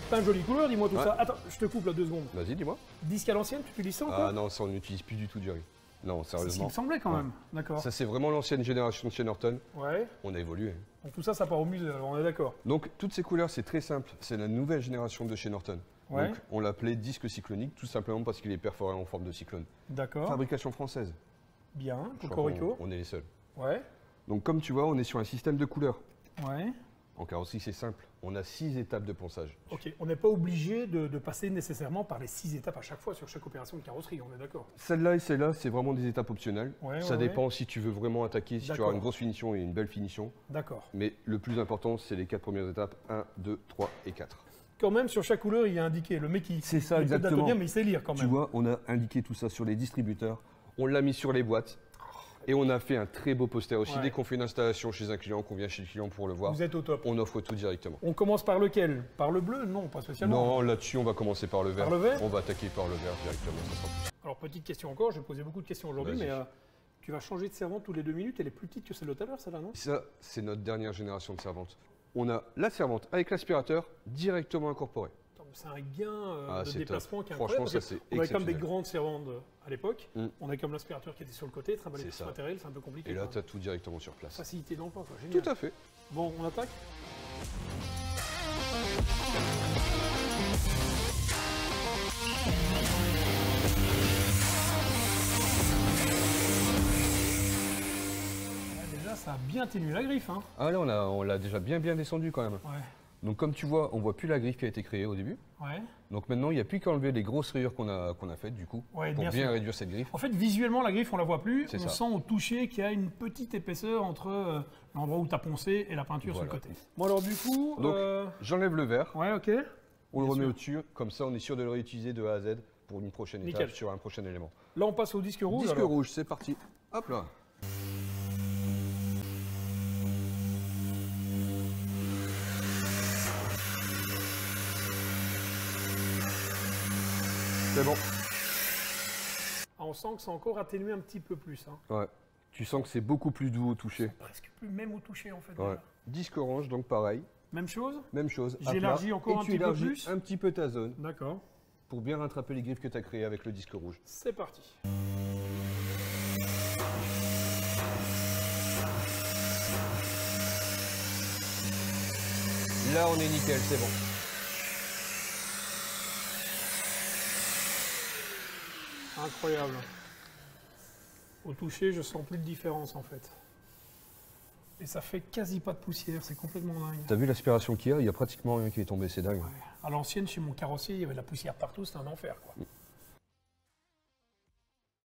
Pas une jolie couleur, dis-moi tout Ouais. ça. Attends, je te coupe là 2 secondes. Vas-y, dis-moi. Disque à l'ancienne, tu utilises ça ou Ah quoi? non, ça on n'utilise plus du tout du riz. Non, C'est ce qui sérieusement. me semblait quand même. D'accord. Ça c'est vraiment l'ancienne génération de chez Norton. Ouais. On a évolué. Donc tout ça, ça part au musée, alors on est d'accord. Donc toutes ces couleurs, c'est très simple. C'est la nouvelle génération de chez Norton. Ouais. Donc on l'appelait disque cyclonique tout simplement parce qu'il est perforé en forme de cyclone. D'accord. Fabrication française. Bien. Je crois Cocorico. qu'on- on est les seuls. Ouais. Donc comme tu vois, on est sur un système de couleurs. Ouais. En carrosserie, c'est simple. On a 6 étapes de ponçage. Ok. On n'est pas obligé de passer nécessairement par les 6 étapes à chaque fois sur chaque opération de carrosserie, on est d'accord. Celle-là et celle-là, c'est vraiment des étapes optionnelles. Ouais, Ça ouais, dépend si tu veux vraiment attaquer, si tu veux avoir D'accord. une grosse finition et une belle finition. D'accord. Mais le plus important, c'est les 4 premières étapes. 1, 2, 3 et 4. Quand même, sur chaque couleur, il y a indiqué. Le mec, C'est ça, il peut exactement. bien, mais il sait lire quand même. Tu vois, on a indiqué tout ça sur les distributeurs. On l'a mis sur les boîtes. Et on a fait un très beau poster aussi. Ouais. Dès qu'on fait une installation chez un client, qu'on vient chez le client pour le voir, Vous êtes au top. on offre tout directement. On commence par lequel? Par le bleu? Non, pas spécialement. Non, là-dessus, on va commencer par le vert. Par le vert. On va attaquer par le vert directement. Ça sera plus. Alors, petite question encore, je vais poser beaucoup de questions aujourd'hui, Vas-y. mais tu vas changer de servante tous les 2 minutes. Elle est plus petite que celle de tout à l'heure, celle-là, non? Ça, c'est notre dernière génération de servantes. On a la servante avec l'aspirateur directement incorporé. Attends, mais c'est un gain Ah, de c'est déplacement top. qui est Franchement, incroyable. ça, parce c'est qu'on avait comme des exceptionnel. grandes servantes à l'époque. Mm. On a comme l'aspirateur qui était sur le côté, trimballer C'est tout ce ça. matériel, c'est un peu compliqué. Et là, quoi. tu as tout directement sur place. Facilité d'emploi, quoi. Génial. Tout à fait. Bon, on attaque. Ouais, déjà, ça a bien ténu la griffe, hein. Ah là, on l'a déjà bien descendu quand même. Ouais. Donc comme tu vois, on voit plus la griffe qui a été créée au début. Ouais. Donc maintenant, il n'y a plus qu'à enlever les grosses rayures qu'on a faites du coup, Ouais, pour bien bien sûr. réduire cette griffe. En fait, visuellement, la griffe, on la voit plus. C'est On ça. sent au toucher qu'il y a une petite épaisseur entre l'endroit où tu as poncé et la peinture Voilà. sur le côté. Bon, alors du coup. Donc j'enlève le verre, Ouais, ok. on le Bien remet sûr. au-dessus, comme ça on est sûr de le réutiliser de A à Z pour une prochaine Nickel. étape sur un prochain élément. Là, on passe au disque rouge. Disque alors. rouge, c'est parti. Hop là. C'est bon. Ah, on sent que c'est encore atténué un petit peu plus. Hein. Ouais. Tu sens que c'est beaucoup plus doux au toucher. Presque plus, même au toucher, en fait. Ouais. déjà. Disque orange, donc pareil. Même chose. Même chose. à J'élargis plat. encore Et un tu petit peu élargis plus. un petit peu ta zone D'accord. pour bien rattraper les griffes que tu as créées avec le disque rouge. C'est parti. Là, on est nickel, c'est bon. Incroyable. Au toucher, je sens plus de différence, en fait. Et ça fait quasi pas de poussière, c'est complètement dingue. T'as vu l'aspiration qu'il y a? Il y a pratiquement rien qui est tombé, c'est dingue. À l'ancienne, chez mon carrossier, il y avait de la poussière partout, c'était un enfer, quoi.